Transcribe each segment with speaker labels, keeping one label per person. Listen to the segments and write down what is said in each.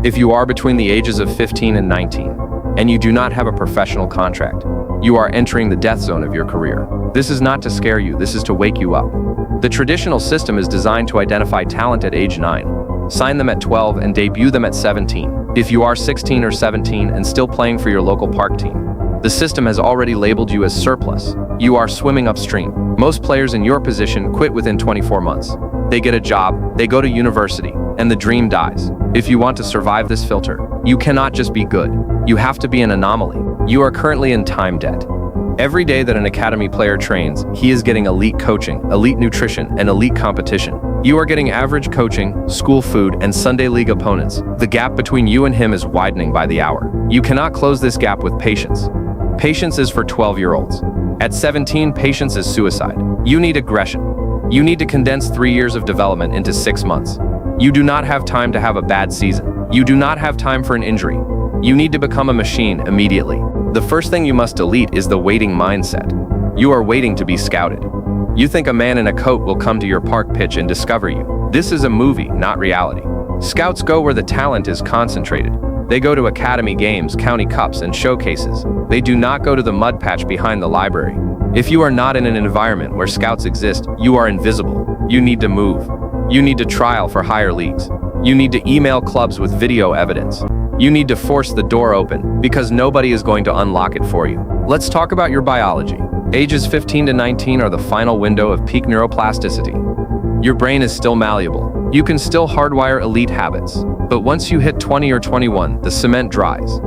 Speaker 1: If you are between the ages of 15 and 19, and you do not have a professional contract, you are entering the death zone of your career. This is not to scare you, this is to wake you up. The traditional system is designed to identify talent at age 9, sign them at 12, and debut them at 17. If you are 16 or 17 and still playing for your local park team, the system has already labeled you as surplus. You are swimming upstream. Most players in your position quit within 24 months. They get a job, they go to university, and the dream dies. If you want to survive this filter, you cannot just be good. You have to be an anomaly. You are currently in time debt. Every day that an academy player trains, he is getting elite coaching, elite nutrition, and elite competition. You are getting average coaching, school food, and Sunday league opponents. The gap between you and him is widening by the hour. You cannot close this gap with patience. Patience is for 12-year-olds. At 17, patience is suicide. You need aggression. You need to condense 3 years of development into 6 months. You do not have time to have a bad season. You do not have time for an injury. You need to become a machine immediately. The first thing you must delete is the waiting mindset. You are waiting to be scouted. You think a man in a coat will come to your park pitch and discover you. This is a movie, not reality. Scouts go where the talent is concentrated. They go to academy games, county cups, and showcases. They do not go to the mud patch behind the library. If you are not in an environment where scouts exist, you are invisible. You need to move. You need to trial for higher leagues. You need to email clubs with video evidence. You need to force the door open, because nobody is going to unlock it for you. Let's talk about your biology. Ages 15 to 19 are the final window of peak neuroplasticity. Your brain is still malleable. You can still hardwire elite habits. But once you hit 20 or 21, the cement dries.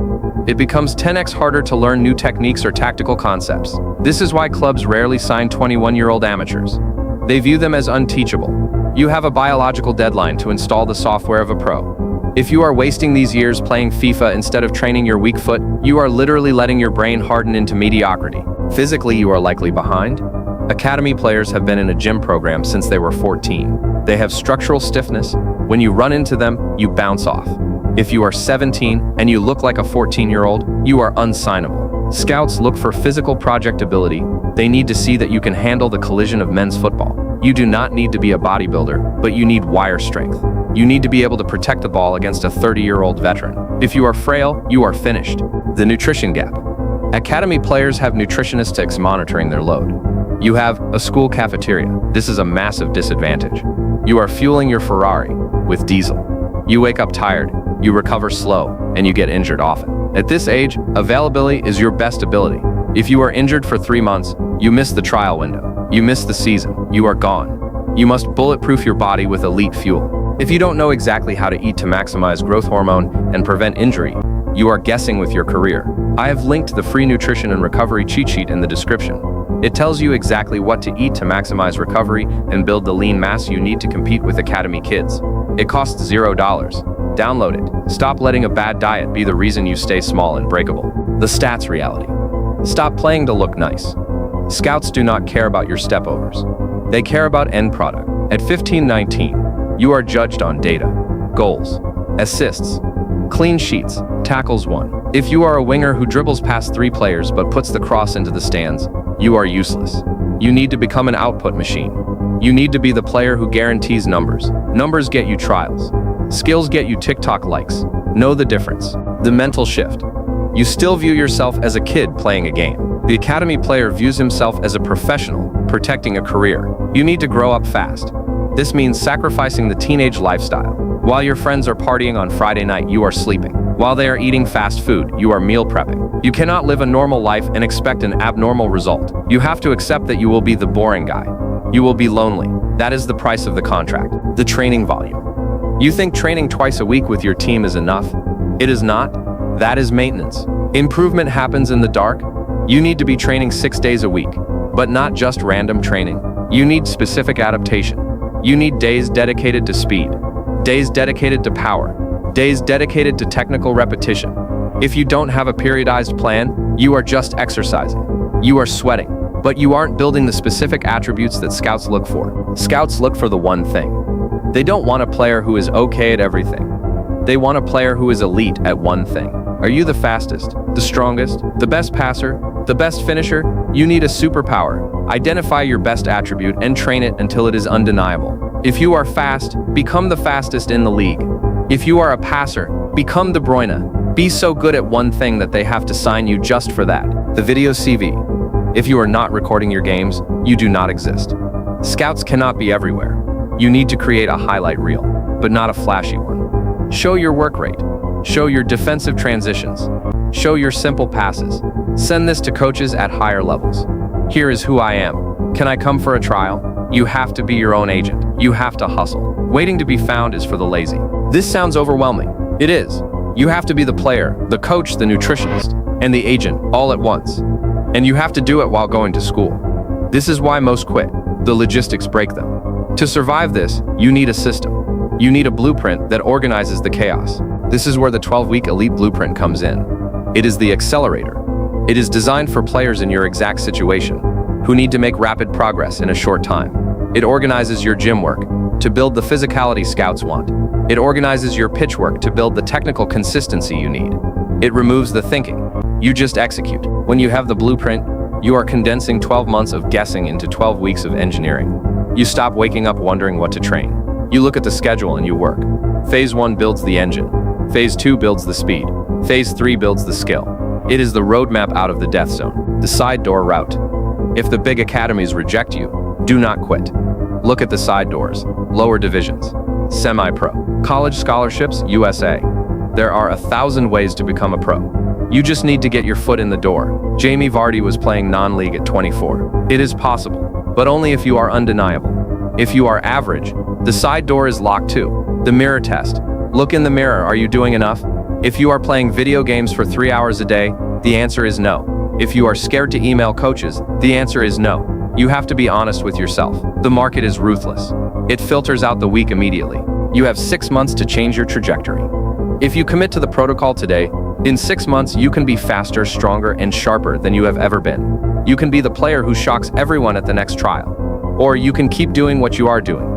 Speaker 1: It becomes 10x harder to learn new techniques or tactical concepts. This is why clubs rarely sign 21-year-old amateurs. They view them as unteachable. You have a biological deadline to install the software of a pro. If you are wasting these years playing FIFA instead of training your weak foot, you are literally letting your brain harden into mediocrity. Physically, you are likely behind. Academy players have been in a gym program since they were 14. They have structural stiffness. When you run into them, you bounce off. If you are 17 and you look like a 14-year-old, you are unsignable. Scouts look for physical projectability. They need to see that you can handle the collision of men's football. You do not need to be a bodybuilder, but you need wire strength. You need to be able to protect the ball against a 30-year-old veteran. If you are frail, you are finished. The nutrition gap. Academy players have nutritionists monitoring their load. You have a school cafeteria. This is a massive disadvantage. You are fueling your Ferrari with diesel. You wake up tired, you recover slow, and you get injured often. At this age, availability is your best ability. If you are injured for 3 months, you miss the trial window. You miss the season. You are gone. You must bulletproof your body with elite fuel. If you don't know exactly how to eat to maximize growth hormone and prevent injury, you are guessing with your career. I have linked the free nutrition and recovery cheat sheet in the description. It tells you exactly what to eat to maximize recovery and build the lean mass you need to compete with academy kids. It costs $0. Download it. Stop letting a bad diet be the reason you stay small and breakable. The stats reality. Stop playing to look nice. Scouts do not care about your stepovers. They care about end product. At 15-19, you are judged on data, goals, assists, clean sheets, tackles won. If you are a winger who dribbles past 3 players but puts the cross into the stands, you are useless. You need to become an output machine. You need to be the player who guarantees numbers. Numbers get you trials. Skills get you TikTok likes. Know the difference. The mental shift. You still view yourself as a kid playing a game. The academy player views himself as a professional, protecting a career. You need to grow up fast. This means sacrificing the teenage lifestyle. While your friends are partying on Friday night, you are sleeping. While they are eating fast food, you are meal prepping. You cannot live a normal life and expect an abnormal result. You have to accept that you will be the boring guy. You will be lonely. That is the price of the contract. The training volume. You think training twice a week with your team is enough? It is not. That is maintenance. Improvement happens in the dark. You need to be training 6 days a week, but not just random training. You need specific adaptation. You need days dedicated to speed, days dedicated to power, days dedicated to technical repetition. If you don't have a periodized plan, you are just exercising. You are sweating, but you aren't building the specific attributes that scouts look for. Scouts look for the one thing. They don't want a player who is okay at everything. They want a player who is elite at one thing. Are you the fastest, the strongest, the best passer, the best finisher? You need a superpower. Identify your best attribute and train it until it is undeniable. If you are fast, become the fastest in the league. If you are a passer, Become De Bruyne. Be so good at one thing that they have to sign you just for that. The video CV. If you are not recording your games, you do not exist. Scouts cannot be everywhere. You need to create a highlight reel, but not a flashy one. Show your work rate. Show your defensive transitions. Show your simple passes. Send this to coaches at higher levels. Here is who I am. Can I come for a trial? You have to be your own agent. You have to hustle. Waiting to be found is for the lazy. This sounds overwhelming. It is. You have to be the player, the coach, the nutritionist, and the agent all at once. And you have to do it while going to school. This is why most quit. The logistics break them. To survive this, you need a system. You need a blueprint that organizes the chaos. This is where the 12-week elite blueprint comes in. It is the accelerator. It is designed for players in your exact situation, who need to make rapid progress in a short time. It organizes your gym work to build the physicality scouts want. It organizes your pitch work to build the technical consistency you need. It removes the thinking. You just execute. When you have the blueprint, you are condensing 12 months of guessing into 12 weeks of engineering. You stop waking up wondering what to train. You look at the schedule and you work. Phase 1 builds the engine. Phase 2 builds the speed. Phase 3 builds the skill. It is the roadmap out of the death zone, the side door route. If the big academies reject you, do not quit. Look at the side doors, lower divisions, semi-pro, college scholarships, USA. There are 1,000 ways to become a pro. You just need to get your foot in the door. Jamie Vardy was playing non-league at 24. It is possible, but only if you are undeniable. If you are average, the side door is locked too. The mirror test. Look in the mirror, are you doing enough? If you are playing video games for 3 hours a day, the answer is no. If you are scared to email coaches, the answer is no. You have to be honest with yourself. The market is ruthless. It filters out the weak immediately. You have 6 months to change your trajectory. If you commit to the protocol today, in 6 months you can be faster, stronger, and sharper than you have ever been. You can be the player who shocks everyone at the next trial. Or you can keep doing what you are doing.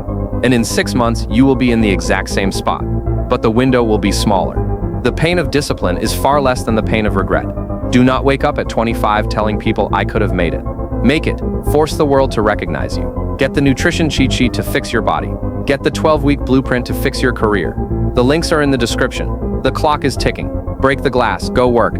Speaker 1: And in 6 months you will be in the exact same spot. But the window will be smaller. The pain of discipline is far less than the pain of regret. Do not wake up at 25 telling people I could have made it. Make it. Force the world to recognize you. Get the nutrition cheat sheet to fix your body. Get the 12-week blueprint to fix your career. The links are in the description. The clock is ticking. Break the glass. Go work.